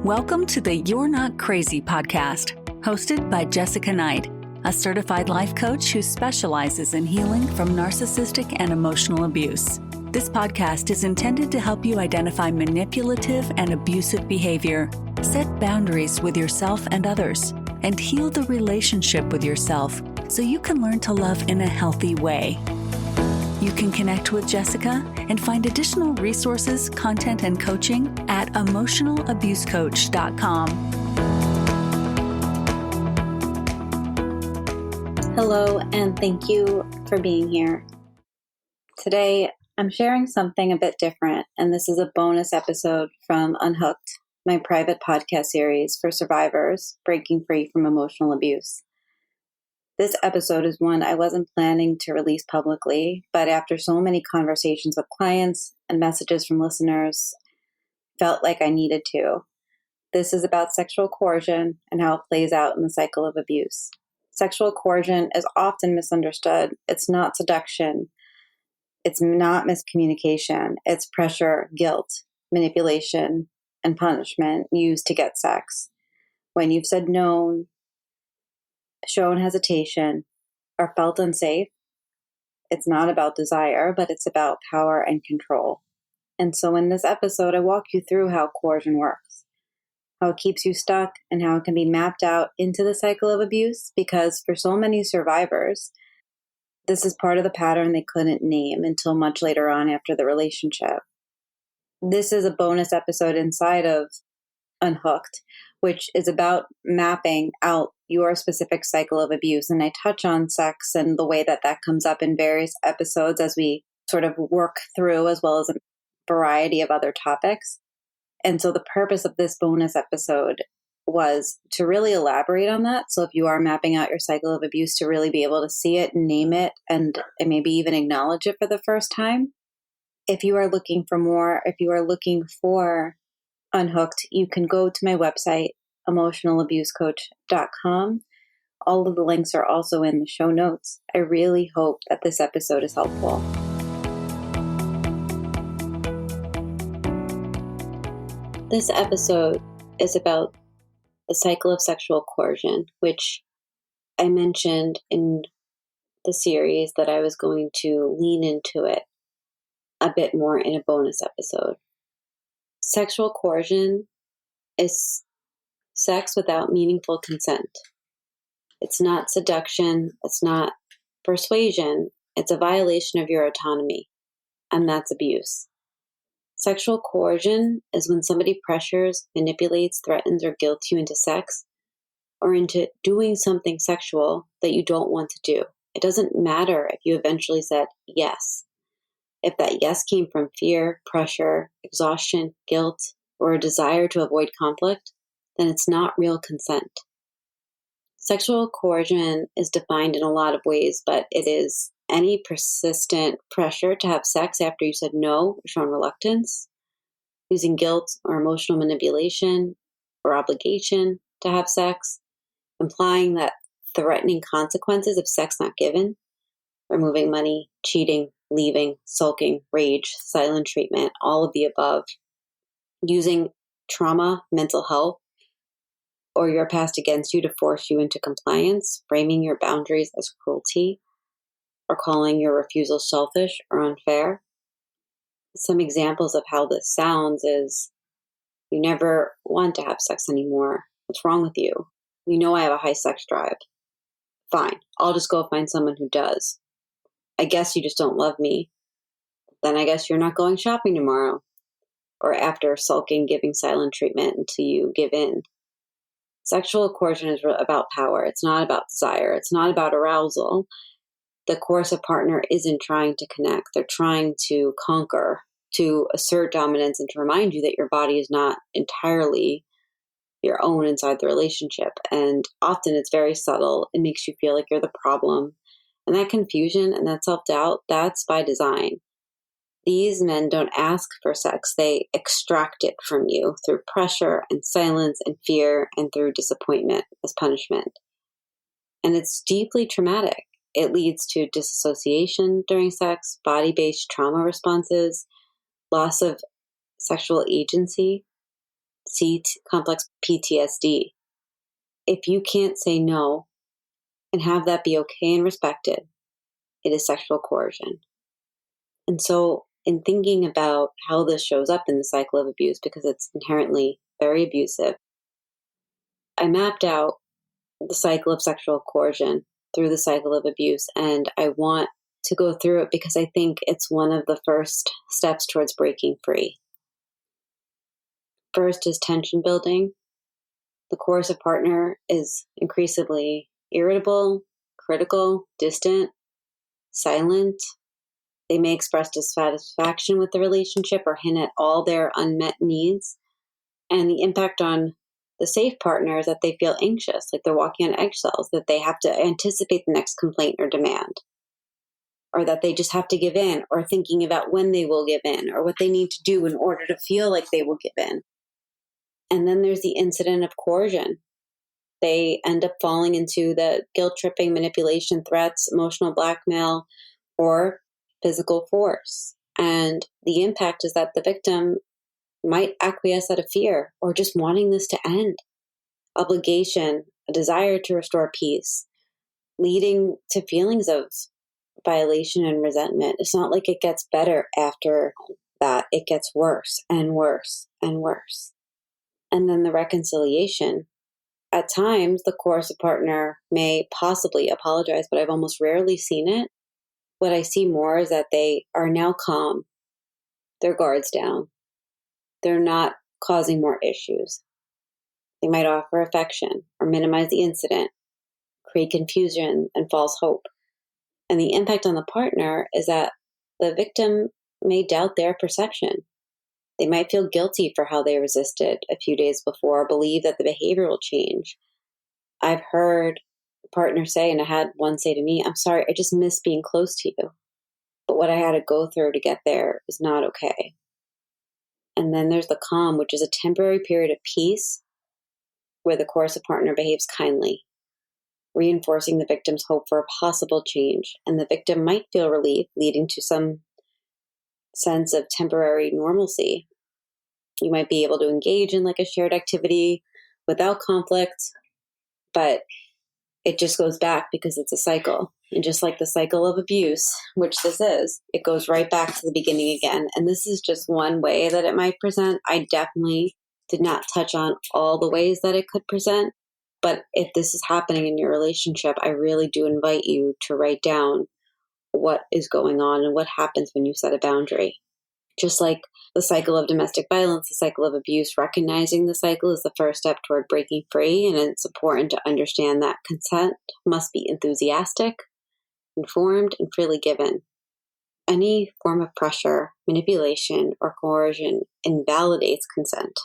Welcome to the You're Not Crazy podcast, hosted by Jessica Knight, a certified life coach who specializes in healing from narcissistic and emotional abuse. This podcast is intended to help you identify manipulative and abusive behavior, set boundaries with yourself and others, and heal the relationship with yourself so you can learn to love in a healthy way. You can connect with Jessica and find additional resources, content, and coaching at emotionalabusecoach.com. Hello, and thank you for being here. Today, I'm sharing something a bit different, and this is a bonus episode from Unhooked, my private podcast series for survivors breaking free from emotional abuse. This episode is one I wasn't planning to release publicly, but after so many conversations with clients and messages from listeners, felt like I needed to. This is about sexual coercion and how it plays out in the cycle of abuse. Sexual coercion is often misunderstood. It's not seduction. It's not miscommunication. It's pressure, guilt, manipulation, and punishment used to get sex. When you've said no, shown hesitation, or felt unsafe, it's not about desire, but it's about power and control. And so in this episode, I walk you through how coercion works, how it keeps you stuck, and how it can be mapped out into the cycle of abuse, because for so many survivors, this is part of the pattern they couldn't name until much later on after the relationship. This is a bonus episode inside of Unhooked, which is about mapping out your specific cycle of abuse. And I touch on sex and the way that that comes up in various episodes as we sort of work through, as well as a variety of other topics. And so the purpose of this bonus episode was to really elaborate on that. So if you are mapping out your cycle of abuse, to really be able to see it, name it, and maybe even acknowledge it for the first time. If you are looking for more, if you are looking for Unhooked, you can go to my website, emotionalabusecoach.com. All of the links are also in the show notes. I really hope that this episode is helpful. This episode is about the cycle of sexual coercion, which I mentioned in the series that I was going to lean into it a bit more in a bonus episode. Sexual coercion is sex without meaningful consent. It's not seduction. It's not persuasion. It's a violation of your autonomy, and that's abuse. Sexual coercion is when somebody pressures, manipulates, threatens, or guilts you into sex or into doing something sexual that you don't want to do. It doesn't matter if you eventually said yes. If that yes came from fear, pressure, exhaustion, guilt, or a desire to avoid conflict, then it's not real consent. Sexual coercion is defined in a lot of ways, but it is any persistent pressure to have sex after you said no or shown reluctance, using guilt or emotional manipulation or obligation to have sex, implying that threatening consequences if sex not given, removing money, cheating, leaving, sulking, rage, silent treatment, all of the above, using trauma, mental health, or your past against you to force you into compliance, framing your boundaries as cruelty, or calling your refusal selfish or unfair. Some examples of how this sounds is, you never want to have sex anymore. What's wrong with you? You know I have a high sex drive. Fine, I'll just go find someone who does. I guess you just don't love me. Then I guess you're not going shopping tomorrow. Or after sulking, giving silent treatment until you give in. Sexual coercion is about power. It's not about desire. It's not about arousal. The coercive partner isn't trying to connect. They're trying to conquer, to assert dominance, and to remind you that your body is not entirely your own inside the relationship. And often it's very subtle. It makes you feel like you're the problem. And that confusion and that self-doubt, that's by design. These men don't ask for sex. They extract it from you through pressure and silence and fear and through disappointment as punishment. And it's deeply traumatic. It leads to disassociation during sex, body-based trauma responses, loss of sexual agency, complex PTSD. If you can't say no and have that be okay and respected, it is sexual coercion. And so, in thinking about how this shows up in the cycle of abuse, because it's inherently very abusive, I mapped out the cycle of sexual coercion through the cycle of abuse. And I want to go through it because I think it's one of the first steps towards breaking free. First is tension building. The coercive partner is increasingly irritable, critical, distant, silent. They may express dissatisfaction with the relationship or hint at all their unmet needs. And the impact on the safe partner is that they feel anxious, like they're walking on eggshells, that they have to anticipate the next complaint or demand, or that they just have to give in, or thinking about when they will give in, or what they need to do in order to feel like they will give in. And then there's the incident of coercion. They end up falling into the guilt-tripping, manipulation, threats, emotional blackmail, or physical force. And the impact is that the victim might acquiesce out of fear or just wanting this to end. Obligation, a desire to restore peace, leading to feelings of violation and resentment. It's not like it gets better after that. It gets worse and worse and worse. And then the reconciliation. At times, the coercive partner may possibly apologize, but I've almost rarely seen it. What I see more is that they are now calm, their guards down. They're not causing more issues. They might offer affection or minimize the incident, create confusion and false hope. And the impact on the partner is that the victim may doubt their perception. They might feel guilty for how they resisted a few days before, believe that the behavior will change. I've heard a partner say, and I had one say to me, "I'm sorry, I just miss being close to you. But what I had to go through to get there is not okay." And then there's the calm, which is a temporary period of peace where the coercive partner behaves kindly, reinforcing the victim's hope for a possible change. And the victim might feel relief, leading to some sense of temporary normalcy. You might be able to engage in like a shared activity without conflict, but it just goes back because it's a cycle. And just like the cycle of abuse, which this is, it goes right back to the beginning again. And this is just one way that it might present. I definitely did not touch on all the ways that it could present. But if this is happening in your relationship, I really do invite you to write down what is going on and what happens when you set a boundary. Just like the cycle of domestic violence, the cycle of abuse, recognizing the cycle is the first step toward breaking free. And it's important to understand that consent must be enthusiastic, informed, and freely given. Any form of pressure, manipulation, or coercion invalidates consent.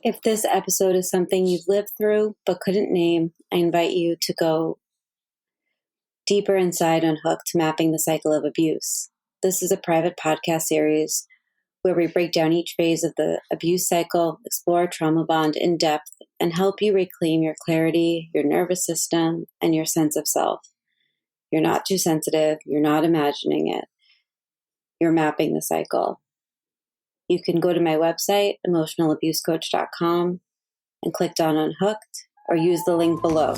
If this episode is something you've lived through but couldn't name, I invite you to go deeper inside Unhooked, mapping the cycle of abuse. This is a private podcast series where we break down each phase of the abuse cycle, explore trauma bond in depth, and help you reclaim your clarity, your nervous system, and your sense of self. You're not too sensitive. You're not imagining it. You're mapping the cycle. You can go to my website, emotionalabusecoach.com, and click on Unhooked, or use the link below.